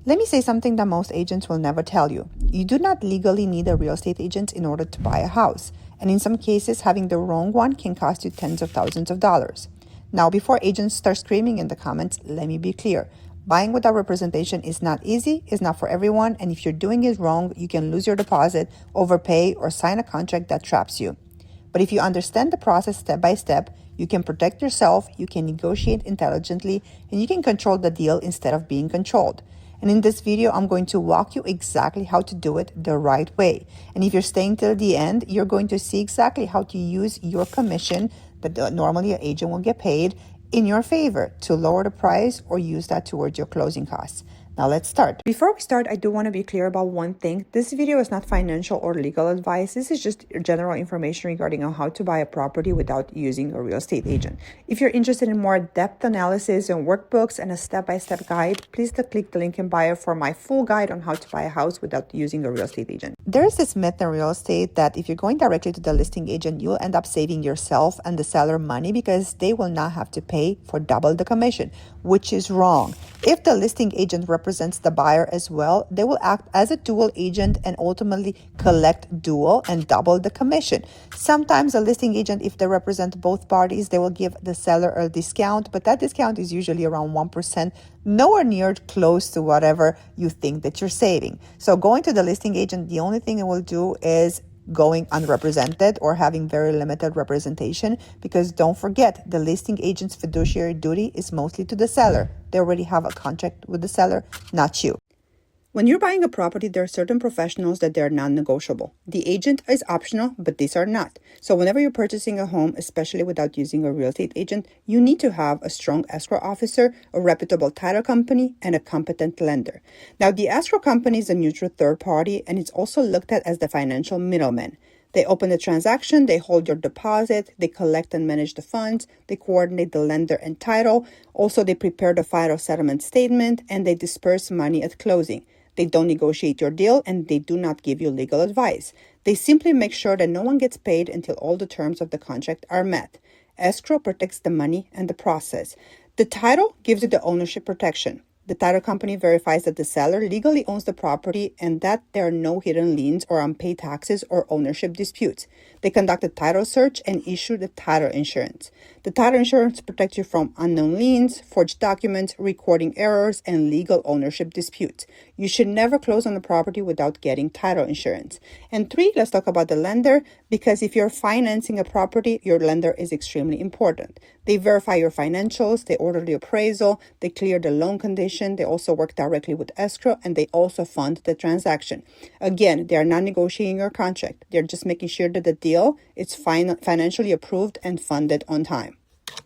Let me say something that most agents will never tell you. You do not legally need a real estate agent in order to buy a house. And in some cases, having the wrong one can cost you tens of thousands of dollars. Now, before agents start screaming in the comments, let me be clear. Buying without representation is not easy, it's not for everyone, and if you're doing it wrong, you can lose your deposit, overpay, or sign a contract that traps you. But if you understand the process step by step, you can protect yourself, you can negotiate intelligently, and you can control the deal instead of being controlled. And in this video, I'm going to walk you exactly how to do it the right way. And if you're staying till the end, you're going to see exactly how to use your commission that normally an agent will get paid in your favor to lower the price or use that towards your closing costs. Now let's start. Before we start, I do want to be clear about one thing. This video is not financial or legal advice. This is just general information regarding on how to buy a property without using a real estate agent. If you're interested in more depth analysis and workbooks and a step-by-step guide, please click the link in bio for my full guide on how to buy a house without using a real estate agent. There is this myth in real estate that if you're going directly to the listing agent, you'll end up saving yourself and the seller money because they will not have to pay for double the commission, which is wrong. If the listing agent represents the buyer as well, they will act as a dual agent and ultimately collect dual and double the commission. Sometimes a listing agent, if they represent both parties, they will give the seller a discount, but that discount is usually around 1%, nowhere near close to whatever you think that you're saving. So going to the listing agent, the only thing it will do is going unrepresented or having very limited representation, because don't forget, the listing agent's fiduciary duty is mostly to the seller. They already have a contract with the seller, not you. When you're buying a property, there are certain professionals that they're non-negotiable. The agent is optional, but these are not. So whenever you're purchasing a home, especially without using a real estate agent, you need to have a strong escrow officer, a reputable title company, and a competent lender. Now, the escrow company is a neutral third party, and it's also looked at as the financial middleman. They open the transaction, they hold your deposit, they collect and manage the funds, they coordinate the lender and title. Also, they prepare the final settlement statement, and they disperse money at closing. They don't negotiate your deal, and they do not give you legal advice. They simply make sure that no one gets paid until all the terms of the contract are met. Escrow protects the money and the process. The title gives you the ownership protection. The title company verifies that the seller legally owns the property and that there are no hidden liens or unpaid taxes or ownership disputes. They conduct a title search and issue the title insurance. The title insurance protects you from unknown liens, forged documents, recording errors, and legal ownership disputes. You should never close on a property without getting title insurance. And 3, let's talk about the lender, because if you're financing a property, your lender is extremely important. They verify your financials, they order the appraisal, they clear the loan condition, they also work directly with escrow, and they also fund the transaction. Again, they are not negotiating your contract. They're just making sure that the deal is financially approved and funded on time.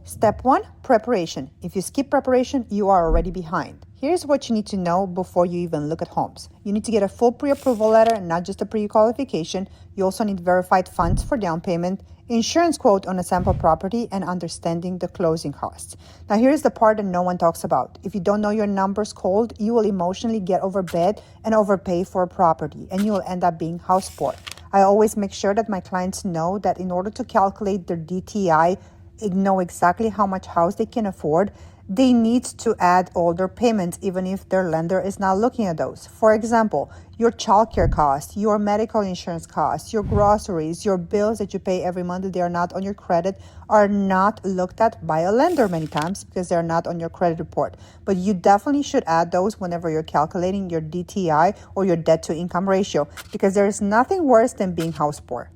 Step 1, preparation. If you skip preparation, you are already behind. Here's what you need to know before you even look at homes. You need to get a full pre-approval letter and not just a pre-qualification. You also need verified funds for down payment, insurance quote on a sample property, and understanding the closing costs. Now here's the part that no one talks about. If you don't know your numbers cold, you will emotionally get overbid and overpay for a property, and you will end up being house poor. I always make sure that my clients know that in order to calculate their DTI, know exactly how much house they can afford, they need to add all their payments, even if their lender is not looking at those. For example, your childcare costs, your medical insurance costs, your groceries, your bills that you pay every month that they are not on your credit are not looked at by a lender many times because they're not on your credit report. But you definitely should add those whenever you're calculating your DTI or your debt to income ratio, because there is nothing worse than being house poor.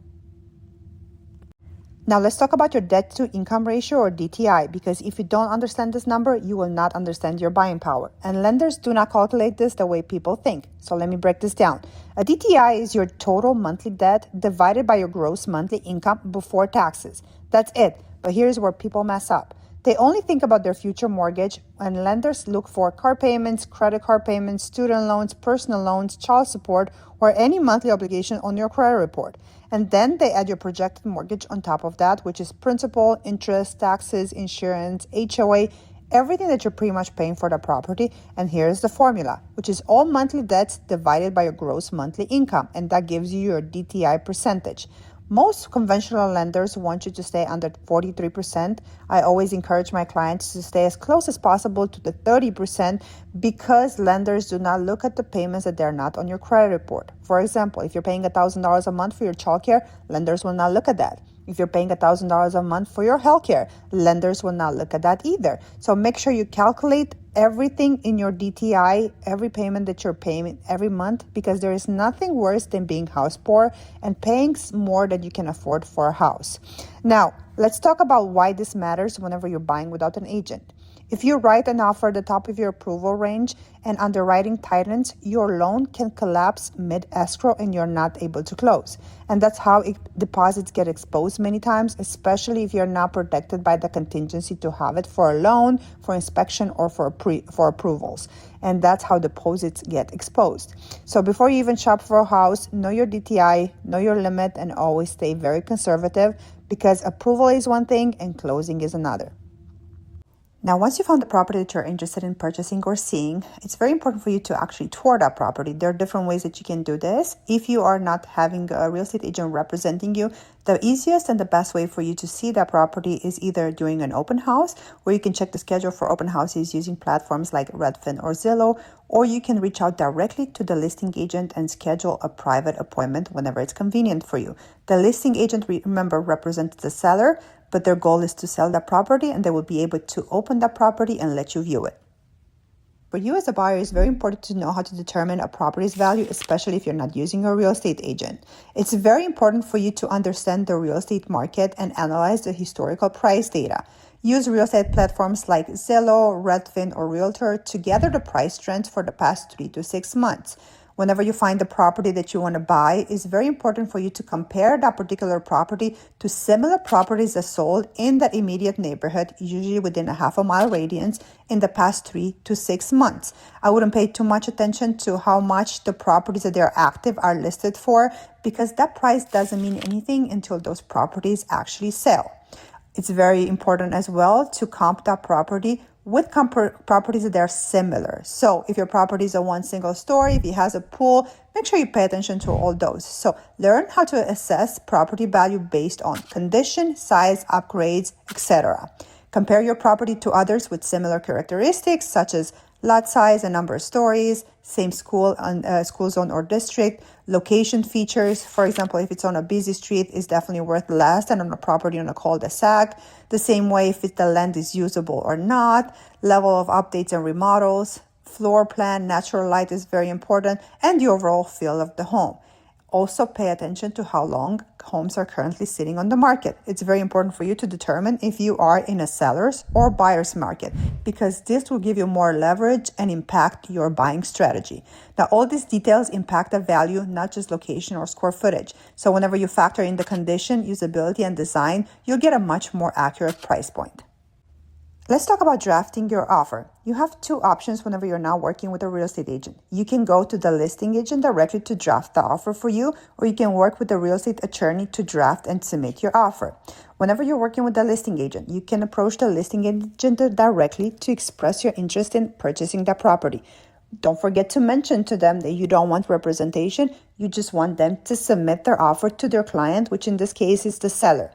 Now let's talk about your debt to income ratio, or DTI, because if you don't understand this number, you will not understand your buying power. And lenders do not calculate this the way people think. So let me break this down. A DTI is your total monthly debt divided by your gross monthly income before taxes. That's it. But here's where people mess up. They only think about their future mortgage, and lenders look for car payments, credit card payments, student loans, personal loans, child support, or any monthly obligation on your credit report. And then they add your projected mortgage on top of that, which is principal, interest, taxes, insurance, HOA, everything that you're pretty much paying for the property. And here's the formula, which is all monthly debts divided by your gross monthly income. And that gives you your DTI percentage. Most conventional lenders want you to stay under 43%. I always encourage my clients to stay as close as possible to the 30% because lenders do not look at the payments that they're not on your credit report. For example, if you're paying $1,000 a month for your childcare, lenders will not look at that. If you're paying $1,000 a month for your healthcare, lenders will not look at that either. So make sure you calculate everything in your DTI, every payment that you're paying every month, because there is nothing worse than being house poor and paying more than you can afford for a house. Now, let's talk about why this matters whenever you're buying without an agent. If you write an offer at the top of your approval range and underwriting tightens, your loan can collapse mid-escrow and you're not able to close. And that's how deposits get exposed many times, especially if you're not protected by the contingency to have it for a loan, for inspection, or for approvals. And that's how deposits get exposed. So before you even shop for a house, know your DTI, know your limit, and always stay very conservative because approval is one thing and closing is another. Now, once you found the property that you're interested in purchasing or seeing, it's very important for you to actually tour that property. There are different ways that you can do this. If you are not having a real estate agent representing you, the easiest and the best way for you to see that property is either doing an open house, where you can check the schedule for open houses using platforms like Redfin or Zillow, or you can reach out directly to the listing agent and schedule a private appointment whenever it's convenient for you. The listing agent, remember, represents the seller, but their goal is to sell that property and they will be able to open that property and let you view it. For you as a buyer, it's very important to know how to determine a property's value, especially if you're not using a real estate agent. It's very important for you to understand the real estate market and analyze the historical price data. Use real estate platforms like Zillow, Redfin, or Realtor to gather the price trends for the past 3 to 6 months. Whenever you find the property that you want to buy, it's very important for you to compare that particular property to similar properties that sold in that immediate neighborhood, usually within a half a mile radius, in the past 3 to 6 months. I wouldn't pay too much attention to how much the properties that they're active are listed for, because that price doesn't mean anything until those properties actually sell. It's very important as well to comp that property with properties that are similar. So if your property is a one single story, if it has a pool, make sure you pay attention to all those. So learn how to assess property value based on condition, size, upgrades, etc. Compare your property to others with similar characteristics such as lot size and number of stories, same school zone or district, location features. For example, if it's on a busy street, it's definitely worth less than on a property on a cul-de-sac. The same way if the land is usable or not, level of updates and remodels, floor plan, natural light is very important, and the overall feel of the home. Also pay attention to how long homes are currently sitting on the market. It's very important for you to determine if you are in a seller's or buyer's market, because this will give you more leverage and impact your buying strategy. Now, all these details impact the value, not just location or square footage. So whenever you factor in the condition, usability, and design, you'll get a much more accurate price point. Let's talk about drafting your offer. You have two options whenever you're not working with a real estate agent. You can go to the listing agent directly to draft the offer for you, or you can work with a real estate attorney to draft and submit your offer. Whenever you're working with a listing agent, you can approach the listing agent directly to express your interest in purchasing that property. Don't forget to mention to them that you don't want representation. You just want them to submit their offer to their client, which in this case is the seller.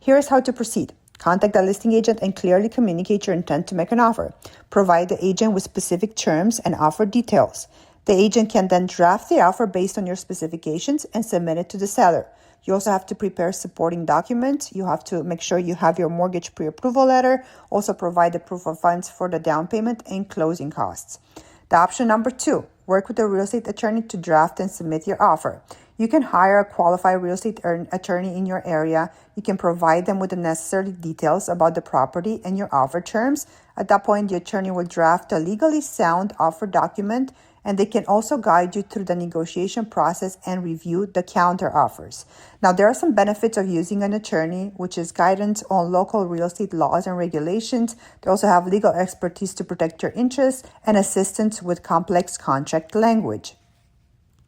Here's how to proceed. Contact the listing agent and clearly communicate your intent to make an offer. Provide the agent with specific terms and offer details. The agent can then draft the offer based on your specifications and submit it to the seller. You also have to prepare supporting documents. You have to make sure you have your mortgage pre-approval letter. Also provide the proof of funds for the down payment and closing costs. The option number 2, work with a real estate attorney to draft and submit your offer. You can hire a qualified real estate attorney in your area. You can provide them with the necessary details about the property and your offer terms. At that point, the attorney will draft a legally sound offer document, and they can also guide you through the negotiation process and review the counter offers. Now, there are some benefits of using an attorney, which is guidance on local real estate laws and regulations. They also have legal expertise to protect your interests and assistance with complex contract language.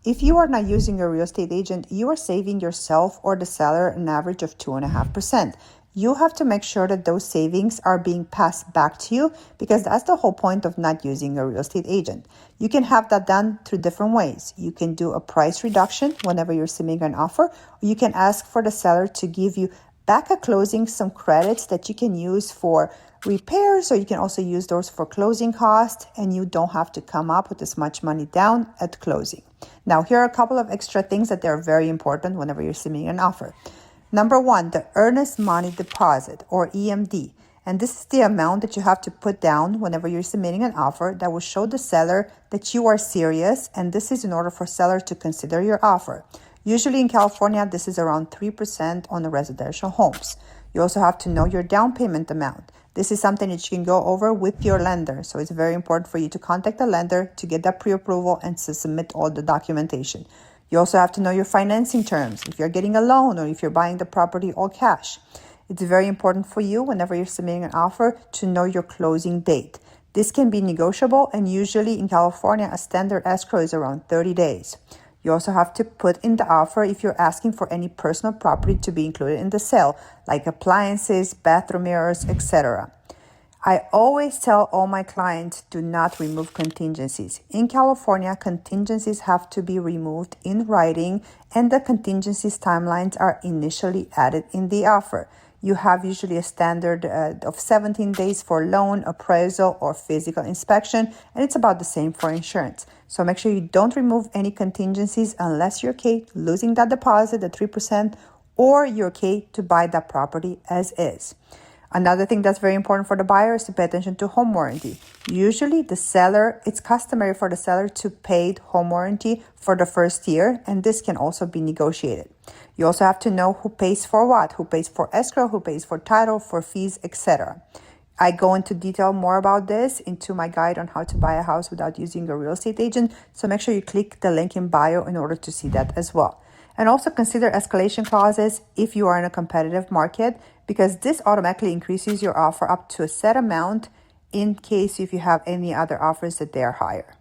If you are not using a real estate agent, you are saving yourself or the seller an average of 2.5%. you have to make sure that those savings are being passed back to you, because that's the whole point of not using a real estate agent. You can have that done through different ways. You can do a price reduction whenever you're submitting an offer, or you can ask for the seller to give you back at closing some credits that you can use for repairs, or you can also use those for closing costs, and you don't have to come up with as much money down at closing. Now, here are a couple of extra things that are very important whenever you're submitting an offer. Number one, the earnest money deposit, or EMD. And this is the amount that you have to put down whenever you're submitting an offer that will show the seller that you are serious, and this is in order for seller to consider your offer. Usually in California, this is around 3% on the residential homes. You also have to know your down payment amount. This is something that you can go over with your lender. So it's very important for you to contact the lender to get that pre-approval and to submit all the documentation. You also have to know your financing terms, if you're getting a loan or if you're buying the property all cash. It's very important for you whenever you're submitting an offer to know your closing date. This can be negotiable, and usually in California, a standard escrow is around 30 days. You also have to put in the offer if you're asking for any personal property to be included in the sale, like appliances, bathroom mirrors, etc. I always tell all my clients, do not remove contingencies. In California, contingencies have to be removed in writing, and the contingencies timelines are initially added in the offer. You have usually a standard of 17 days for loan, appraisal, or physical inspection, and it's about the same for insurance. So make sure you don't remove any contingencies unless you're okay losing that deposit, the 3%, or you're okay to buy that property as is. Another thing that's very important for the buyer is to pay attention to home warranty. Usually it's customary for the seller to pay home warranty for the first year, and this can also be negotiated. You also have to know who pays for what, who pays for escrow, who pays for title, for fees, etc. I go into detail more about this into my guide on how to buy a house without using a real estate agent. So make sure you click the link in bio in order to see that as well. And also consider escalation clauses if you are in a competitive market, because this automatically increases your offer up to a set amount in case if you have any other offers that they are higher.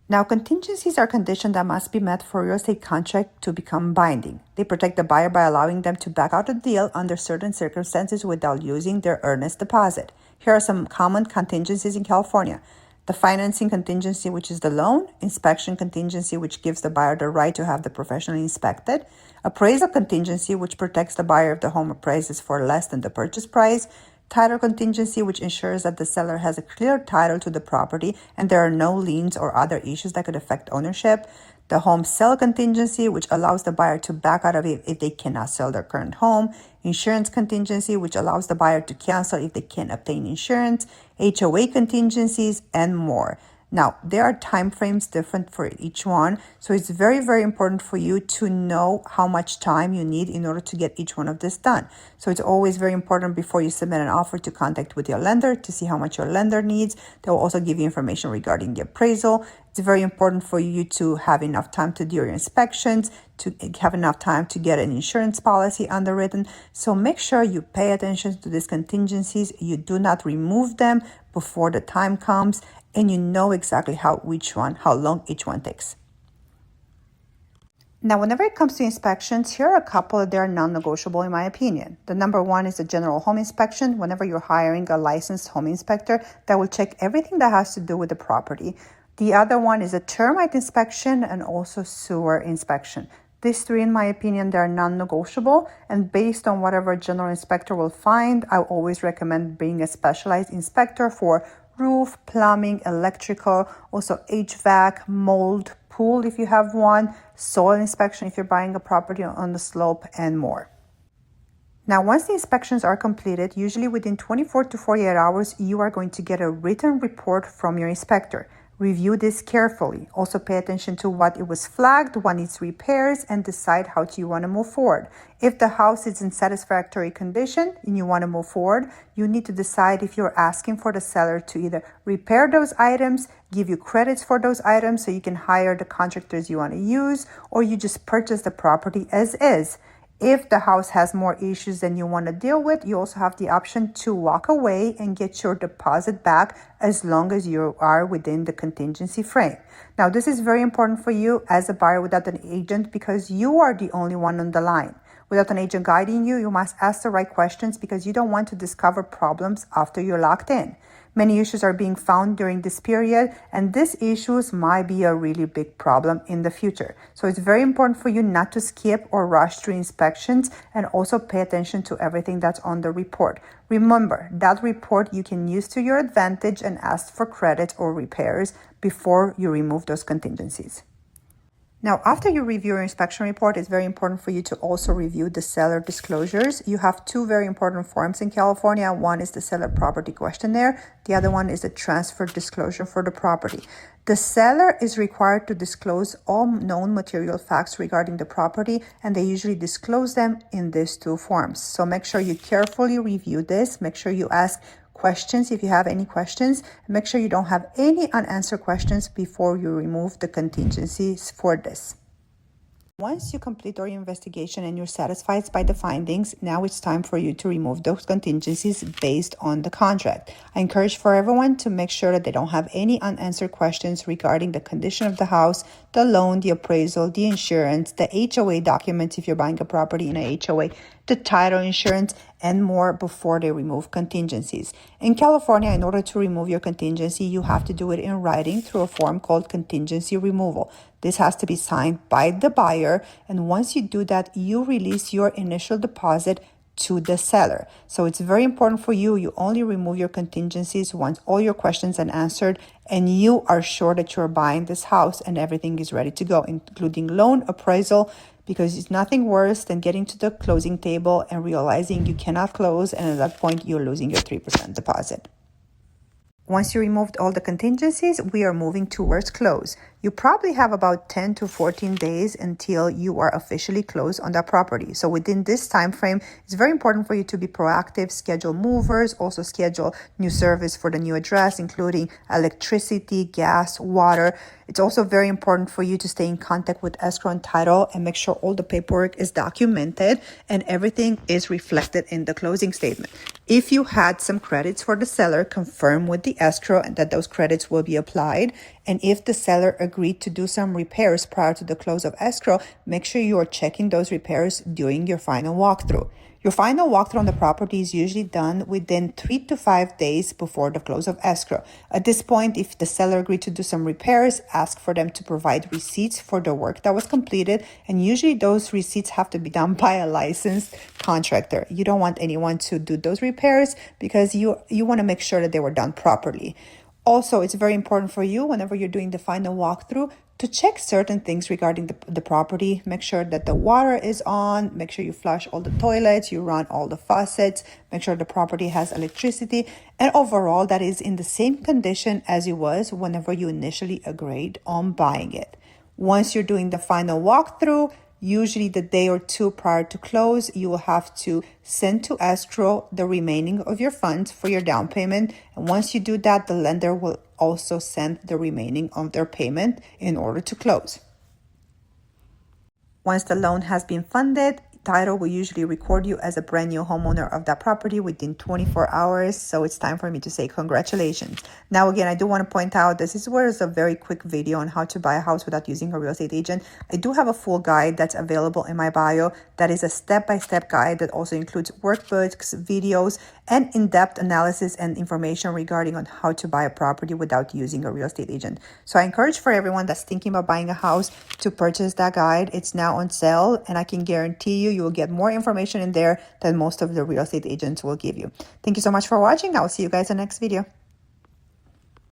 Now, contingencies are conditions that must be met for a real estate contract to become binding. They protect the buyer by allowing them to back out of the deal under certain circumstances without using their earnest deposit. Here are some common contingencies in California. The financing contingency, which is the loan. Inspection contingency, which gives the buyer the right to have the professionally inspected. Appraisal contingency, which protects the buyer if the home appraises for less than the purchase price. Title contingency, which ensures that the seller has a clear title to the property and there are no liens or other issues that could affect ownership. The home sale contingency, which allows the buyer to back out of it if they cannot sell their current home. Insurance contingency, which allows the buyer to cancel if they can't obtain insurance. HOA contingencies, and more. Now, there are time frames different for each one, so it's very, very important for you to know how much time you need in order to get each one of this done. So it's always very important before you submit an offer to contact with your lender to see how much your lender needs. They will also give you information regarding the appraisal. It's very important for you to have enough time to do your inspections, to have enough time to get an insurance policy underwritten. So make sure you pay attention to these contingencies. You do not remove them before the time comes, and you know exactly how long each one takes. Now, whenever it comes to inspections, here are a couple that are non-negotiable in my opinion. The number one is the general home inspection. Whenever you're hiring a licensed home inspector that will check everything that has to do with the property. The other one is a termite inspection and also sewer inspection. These three, in my opinion, they are non-negotiable, and based on whatever general inspector will find, I always recommend being a specialized inspector for roof, plumbing, electrical, also HVAC, mold, pool if you have one, soil inspection if you're buying a property on the slope, and more. Now, once the inspections are completed, usually within 24 to 48 hours, you are going to get a written report from your inspector. Review this carefully. Also pay attention to what it was flagged, what needs repairs, and decide how you want to move forward. If the house is in satisfactory condition and you want to move forward, you need to decide if you're asking for the seller to either repair those items, give you credits for those items so you can hire the contractors you want to use, or you just purchase the property as is. If the house has more issues than you want to deal with, you also have the option to walk away and get your deposit back as long as you are within the contingency frame. Now, this is very important for you as a buyer without an agent because you are the only one on the line. Without an agent guiding you, you must ask the right questions because you don't want to discover problems after you're locked in. Many issues are being found during this period, and these issues might be a really big problem in the future. So it's very important for you not to skip or rush through inspections, and also pay attention to everything that's on the report. Remember, that report you can use to your advantage and ask for credits or repairs before you remove those contingencies. Now, after you review your inspection report, it's very important for you to also review the seller disclosures. You have two very important forms in California. One is the seller property questionnaire. The other one is the transfer disclosure for the property. The seller is required to disclose all known material facts regarding the property, and they usually disclose them in these two forms. So make sure you carefully review this. Make sure you ask questions if you have any questions. Make sure you don't have any unanswered questions before you remove the contingencies for this. Once you complete your investigation and you're satisfied by the findings, now it's time for you to remove those contingencies based on the contract. I encourage for everyone to make sure that they don't have any unanswered questions regarding the condition of the house, the loan, the appraisal, the insurance, the HOA documents if you're buying a property in a HOA, the title insurance, and more before they remove contingencies. In California, in order to remove your contingency, you have to do it in writing through a form called contingency removal. This has to be signed by the buyer, and once you do that, you release your initial deposit to the seller. So it's very important for you. You only remove your contingencies once all your questions are answered and you are sure that you're buying this house and everything is ready to go, including loan, appraisal, because it's nothing worse than getting to the closing table and realizing you cannot close, and at that point you're losing your 3% deposit. Once you removed all the contingencies, we are moving towards close. You probably have about 10 to 14 days until you are officially closed on that property. So within this time frame, it's very important for you to be proactive, schedule movers, also schedule new service for the new address, including electricity, gas, water. It's also very important for you to stay in contact with escrow and title and make sure all the paperwork is documented and everything is reflected in the closing statement. If you had some credits for the seller, confirm with the escrow that those credits will be applied. And if the seller agreed to do some repairs prior to the close of escrow, make sure you are checking those repairs during your final walkthrough. Your final walkthrough on the property is usually done within 3 to 5 days before the close of escrow. At this point, if the seller agreed to do some repairs, ask for them to provide receipts for the work that was completed. And usually those receipts have to be done by a licensed contractor. You don't want anyone to do those repairs because you want to make sure that they were done properly. Also, it's very important for you whenever you're doing the final walkthrough to check certain things regarding the property. Make sure that the water is on, make sure you flush all the toilets, you run all the faucets, make sure the property has electricity, and overall that is in the same condition as it was whenever you initially agreed on buying it. Once you're doing the final walkthrough, usually the day or two prior to close, you will have to send to escrow the remaining of your funds for your down payment. And once you do that, the lender will also send the remaining of their payment in order to close. Once the loan has been funded, title will usually record you as a brand new homeowner of that property within 24 hours. So it's time for me to say congratulations. Now, again, I do want to point out this was a very quick video on how to buy a house without using a real estate agent. I do have a full guide that's available in my bio. That is a step-by-step guide that also includes workbooks, videos, and in-depth analysis and information regarding on how to buy a property without using a real estate agent. So I encourage for everyone that's thinking about buying a house to purchase that guide. It's now on sale, and I can guarantee you will get more information in there than most of the real estate agents will give you. Thank you so much for watching. I will see you guys in the next video.